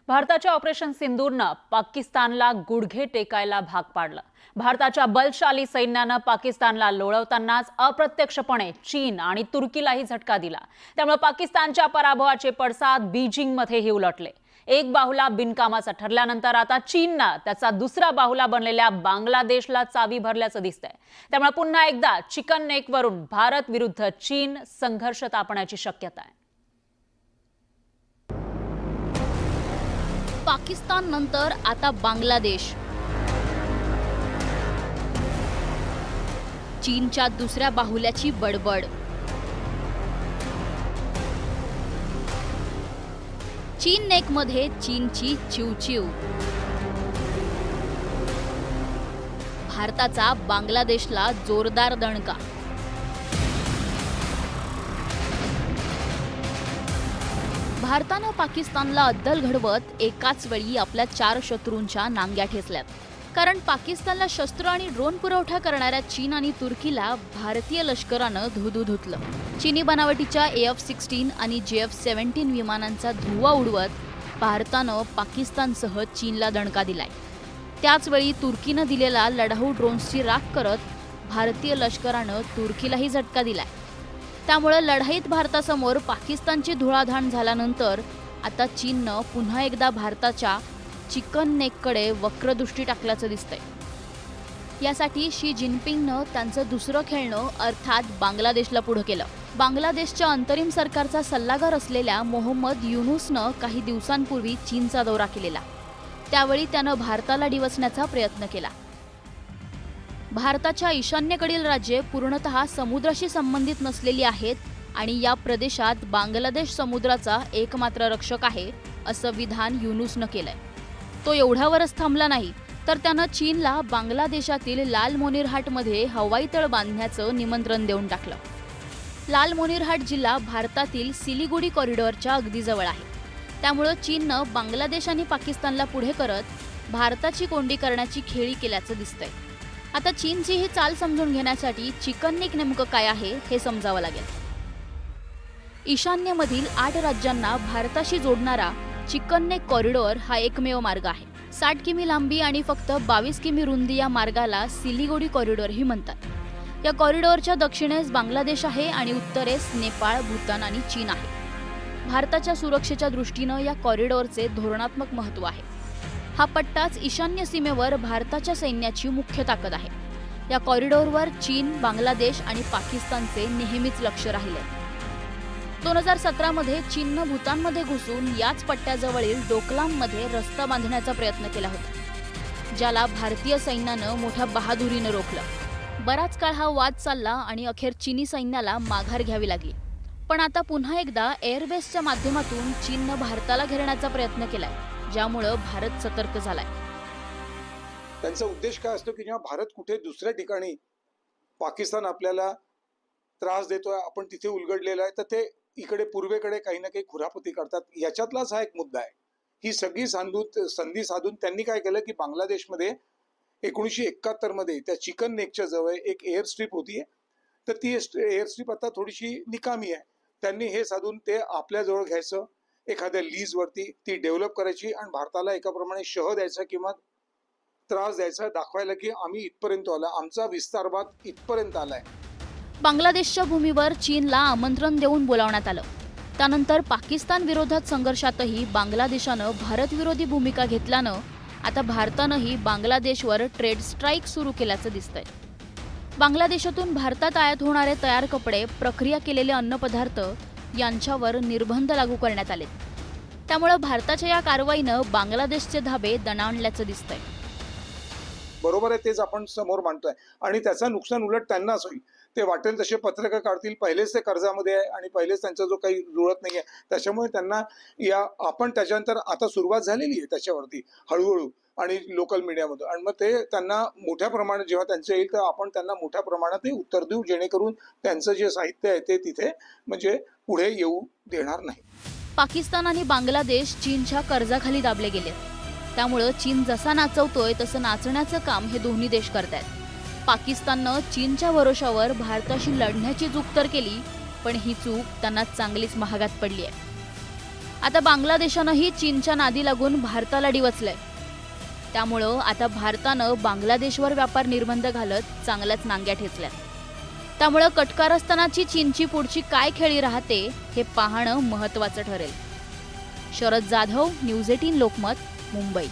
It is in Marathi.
भारताच्या ऑपरेशन सिंदूरनं पाकिस्तानला गुडघे टेकायला भाग पाडलं। भारताच्या बलशाली सैन्यानं पाकिस्तानला लोळवतानाच अप्रत्यक्षपणे चीन आणि तुर्कीलाही झटका दिला। त्यामुळे पाकिस्तानच्या पराभवाचे पडसाद बीजिंगमध्येही उलटले। एक बाहुला बिनकामाचा ठरल्यानंतर आता चीननं त्याचा दुसरा बाहुला बनलेल्या बांगलादेशला चावी भरल्याचं दिसतंय। त्यामुळे पुन्हा एकदा चिकन नेकवरून भारत विरुद्ध चीन संघर्ष तापण्याची शक्यता आहे। पाकिस्तान नंतर आता बांगलादेश। चीनच्या दुसऱ्या बाहुल्याची बडबड। चीन नेकमध्ये चीनची चिवचिव। भारताचा बांगलादेशला जोरदार दणका। भारतानं पाकिस्तानला अद्दल घडवत एकाच वेळी आपल्या 4 शत्रूंच्या नांग्या ठेचल्यात। कारण पाकिस्तानला शस्त्र आणि ड्रोन पुरवठा करणाऱ्या चीन आणि तुर्कीला भारतीय लष्करानं धुदू धुतलं। चीनी बनावटीच्या AF-16 आणि JF-17 विमानांचा धुव्वा उडवत भारतानं पाकिस्तानसह चीनला दणका दिलाय। त्याचवेळी तुर्कीनं दिलेला लढाऊ ड्रोन्सची राख करत भारतीय लष्करानं तुर्कीलाही झटका दिलाय। त्यामुळे लढाईत भारतासमोर पाकिस्तानची धुळाधाण झाल्यानंतर आता चीननं पुन्हा एकदा भारताच्या चिकन नेककडे वक्रदृष्टी टाकल्याचं दिसतंय। यासाठी शी जिनपिंगनं त्यांचं दुसरं खेळणं अर्थात बांगलादेशला पुढे केलं। बांगलादेशच्या अंतरिम सरकारचा सल्लागार असलेल्या मोहम्मद युनूसनं काही दिवसांपूर्वी चीनचा दौरा केलेला। त्यावेळी त्यानं भारताला डिवचण्याचा प्रयत्न केला। भारताच्या ईशान्येकडील राज्ये पूर्णतः समुद्राशी संबंधित नसलेली आहेत आणि या प्रदेशात बांगलादेश समुद्राचा एकमात्र रक्षक आहे असं विधान युनूसनं केलंय। तो एवढ्यावरच थांबला नाही तर त्यानं चीनला बांगलादेशातील लालमोनिरहाटमध्ये हवाई तळ बांधण्याचं निमंत्रण देऊन टाकलं। लालमोनिरहाट जिल्हा भारतातील सिलिगुडी कॉरिडॉरच्या अगदी जवळ आहे। त्यामुळे चीननं बांगलादेश आणि पाकिस्तानला पुढे करत भारताची कोंडी करण्याची खेळी केल्याचं दिसतंय। आता चीनची ही चाल समजून घेण्यासाठी चिकन नेक नेमकं काय आहे हे समजावं लागेल। ईशान्येमधील 8 राज्यांना भारताशी जोडणारा चिकन नेक कॉरिडॉर हा एकमेव मार्ग आहे। 60 किमी लांबी आणि फक्त 22 किमी रुंदी या मार्गाला सिलिगुडी कॉरिडॉरही म्हणतात। या कॉरिडॉरच्या दक्षिणेस बांगलादेश आहे आणि उत्तरेस नेपाळ, भूतान आणि चीन आहे। भारताच्या सुरक्षेच्या दृष्टीनं या कॉरिडॉरचे धोरणात्मक महत्त्व आहे। हा पट्टाच ईशान्य सीमेवर भारताच्या सैन्याची मुख्य ताकद आहे। या कॉरिडॉरवर चीन, बांगलादेश आणि पाकिस्तानचे नेहमीच लक्ष राहिले। 2017 मध्ये चीननं भूतानमध्ये घुसून याच पट्ट्याजवळील डोकलाममध्ये रस्ता बांधण्याचा प्रयत्न केला होता, ज्याला भारतीय सैन्यानं मोठ्या बहादुरीनं रोखलं। बराच काळ हा वाद चालला आणि अखेर चीनी सैन्याला माघार घ्यावी लागली। पण आता पुन्हा एकदा एअरबेसच्या माध्यमातून चीननं भारताला घेरण्याचा प्रयत्न केलाय, ज्यामुळे भारत सतर्क झालाय। त्यांचा उद्देश काय असतो की जेव्हा भारत कुठे दुसऱ्या ठिकाणी पाकिस्तान आपल्याला त्रास देतोय, आपण तिथे उलगडलेला आहे, तर ते इकडे पूर्वेकडे काही ना काही खुरापती करतात। याच्यातलाच हा एक मुद्दा आहे। ही सगळी संधी साधून त्यांनी काय केलं की बांगलादेशमध्ये 1971 मध्ये त्या चिकन नेकच्या जवळ एक एअर स्ट्रीप होती, तर ती एअर स्ट्रीप आता थोडीशी निकामी आहे। त्यांनी हे साधून ते आपल्याजवळ घ्यायचं, एखाद्या लीजवरती ती डेव्हलप करायची आणि भारताला एकाप्रमाणे शह द्यायचा किंवा त्रास द्यायचा, दाखवायला की आम्ही इथपर्यंत आलो, आमचा विस्तारवाद इथपर्यंत आलाय। बांगलादेशच्या भूमीवर चीनला आमंत्रण देऊन बोलावण्यात आलं। त्यानंतर पाकिस्तान विरोधात संघर्षातही बांगलादेशानं भारतविरोधी भूमिका घेतल्यानं आता भारतानंही बांगलादेशवर ट्रेड स्ट्राईक सुरू केल्याचं दिसतंय। बांगलादेशातून भारतात आयात होणारे तयार कपडे, प्रक्रिया केलेले अन्नपदार्थ यांच्यावर निर्बंध लागू करण्यात आले। त्यामुळे भारताच्या या कारवाईनं बांगलादेशचे धाबे दणाणल्याचं दिसतंय। बरोबर आहे, तेच आपण समोर मांडतोय आणि त्याचं नुकसान उलट त्यांनाच होईल। ते वाटेल तसे पत्रक काढतील, पहिलेच ते कर्जामध्ये आहे आणि पहिलेच त्यांचा जो काही जुळत नाहीये, त्याच्यामुळे त्यांना आपण त्याच्यानंतर आता सुरुवात झालेली आहे त्याच्यावरती हळूहळू आणि लोकल मीडियामध्ये, आणि मग ते त्यांना मोठ्या प्रमाणात जेव्हा त्यांचं येईल तर आपण त्यांना मोठ्या प्रमाणात ते उत्तर देऊ, जेणेकरून त्यांचं जे साहित्य आहे ते तिथे म्हणजे पुढे येऊ देणार नाही। पाकिस्तान आणि बांगलादेश चीनच्या कर्जाखाली दाबले गेले। त्यामुळे चीन जसा नाचवतोय तसं नाचण्याचं काम हे दोन्ही देश करतायत। पाकिस्ताननं चीनच्या भरोशावर भारताशी लढण्याची चूक तर केली, पण ही चूक त्यांना चांगलीच महागात पडली आहे। आता बांगलादेशानंही चीनच्या नादी लागून भारताला डिवचलंय. त्यामुळं आता भारतानं बांगलादेशवर व्यापार निर्बंध घालत चांगल्याच नांग्या ठेचल्यात. त्यामुळं कटकारस्थानाची चीनची पुढची काय खेळी राहते हे पाहणं महत्त्वाचं ठरेल. शरद जाधव, न्यूज 18 लोकमत, मुंबई.